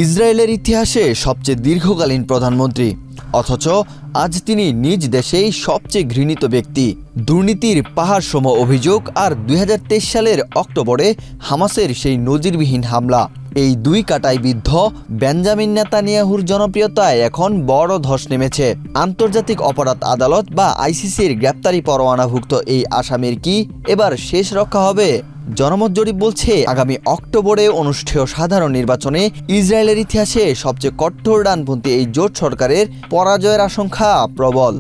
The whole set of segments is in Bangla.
ইসরায়েলের ইতিহাসে সবচেয়ে দীর্ঘকালীন প্রধানমন্ত্রী, অথচ আজ তিনি নিজ দেশেই সবচেয়ে ঘৃণিত ব্যক্তি। দুর্নীতির পাহাড়সম অভিযোগ আর ২০২৩ সালের অক্টোবরে হামাসের সেই নজিরবিহীন হামলা, এই দুই কাটায় বিদ্ধ বেঞ্জামিন নেতানিয়াহুর জনপ্রিয়তায় এখন বড় ধস নেমেছে। আন্তর্জাতিক অপরাধ আদালত বা আইসিসির গ্রেপ্তারি পরোয়ানাভুক্ত এই আসামির কি এবার শেষ রক্ষা হবে? জনমত জরিপ বলছে আগামী অক্টোবরে অনুষ্ঠেয় সাধারণ নির্বাচনে ইসরায়েলের ইতিহাসে সবচেয়ে কঠোর ডানপন্থী এই জোট সরকারের পরাজয়ের আশঙ্কা প্রবল।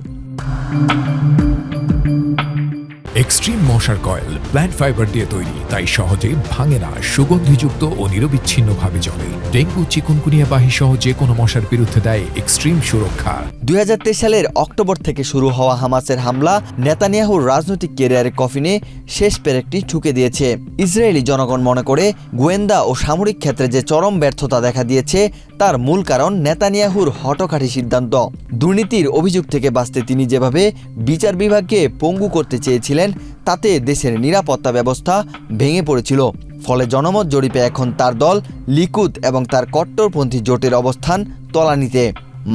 এক্সট্রিম মশার কয়েল প্ল্যান্ট ফাইবার দিয়ে তৈরি, তাই সহজে ভাঙে না, সুগন্ধিযুক্ত ও নিরবিচ্ছিন্নভাবে জ্বলে। ডেঙ্গু, চিকুনগুনিয়া বাহি সহ যে কোনো মশার বিরুদ্ধে দেয় এক্সট্রিম সুরক্ষা। ২০২৩ সালের অক্টোবর থেকে শুরু হওয়া হামাসের হামলা নেতানিয়াহুর রাজনৈতিক ক্যারিয়ারের কফিনে শেষ পেরেকটি ঠুকে দিয়েছে। ইসরায়েলি জনগণ মনে করে গোয়েন্দা ও সামরিক ক্ষেত্রে যে চরম ব্যর্থতা দেখা দিয়েছে তার মূল কারণ নেতানিয়াহুর হঠকাঠি সিদ্ধান্ত। দুর্নীতির অভিযোগ থেকে বাঁচতে তিনি যেভাবে বিচার বিভাগকে পঙ্গু করতে চেয়েছিলেন, তাতে দেশের নিরাপত্তা ব্যবস্থা ভেঙে পড়েছিল। ফলে জনমত জরিপে এখন তার দল লিকুদ এবং তার কট্টরপন্থী জোটের অবস্থান তলানিতে।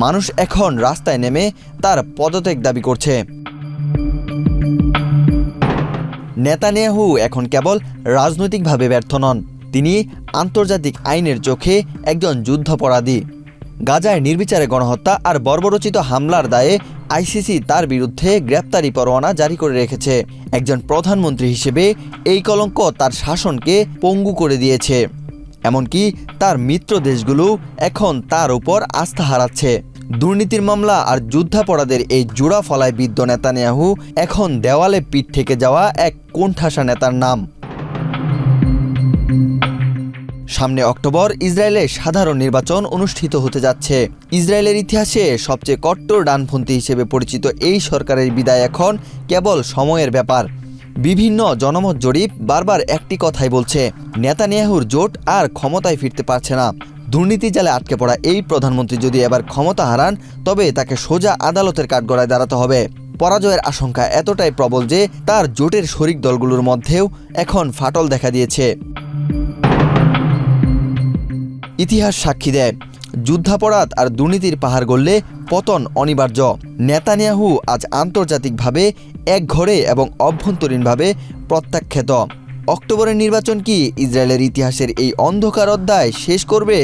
মানুষ এখন রাস্তায় নেমে তার পদত্যাগ দাবি করছে। নেতানিয়াহু এখন কেবল রাজনৈতিকভাবে ব্যর্থ নন, তিনি আন্তর্জাতিক আইনের চোখে একজন যুদ্ধাপরাধী। গাজায় নির্বিচারে গণহত্যা আর বর্বরোচিত হামলার দায়ে আইসিসি তার বিরুদ্ধে গ্রেপ্তারি পরোয়ানা জারি করে রেখেছে। একজন প্রধানমন্ত্রী হিসেবে এই কলঙ্ক তার শাসনকে পঙ্গু করে দিয়েছে। এমনকি তার মিত্র দেশগুলো এখন তার উপর আস্থা হারাচ্ছে। দুর্নীতির মামলা আর যুদ্ধাপরাধের এই জোড়া ফলায় বিদ্ধ নেতানিয়াহু এখন দেওয়ালে পিঠ থেকে যাওয়া এক কোণঠাসা নেতার নাম। সামনে অক্টোবর ইসরায়েলে সাধারণ নির্বাচন অনুষ্ঠিত হতে যাচ্ছে। ইসরায়েলের ইতিহাসে সবচেয়ে কট্টর ডানপন্থী হিসেবে পরিচিত এই সরকারের বিদায় এখন কেবল সময়ের ব্যাপার। বিভিন্ন জনমত জরিপ বারবার একটি কথাই বলছে, নেতানিয়াহুর জোট আর ক্ষমতায় ফিরতে পারছে না। দুর্নীতি জালে আটকে পড়া এই প্রধানমন্ত্রী যদি এবার ক্ষমতা হারান, তবে তাকে সোজা আদালতের কাঠগড়ায় দাঁড়াতে হবে। পরাজয়ের আশঙ্কা এতটাই প্রবল যে তার জোটের শরিক দলগুলোর মধ্যেও এখন ফাটল দেখা দিয়েছে। ইতিহাস সাক্ষী দেয়, যুদ্ধাপরাধ আর দুর্নীতির পাহাড় গড়লে পতন অনিবার্য। নেতানিয়াহু আজ আন্তর্জাতিকভাবে একঘরে এবং অভ্যন্তরীণভাবে প্রত্যাখ্যাত। অক্টোবরের নির্বাচন কি ইসরায়েলের ইতিহাসের এই অন্ধকার অধ্যায় শেষ করবে,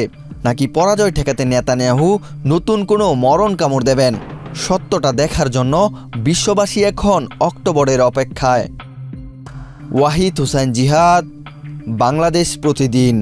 নাকি পরাজয় ঠেকাতে নেতানিয়াহু নতুন কোনো মরণ কামড় দেবেন? সত্যটা দেখার জন্য বিশ্ববাসী এখন অক্টোবরের অপেক্ষায়। ওয়াহিদ হুসাইন জিহাদ, বাংলাদেশ প্রতিদিন।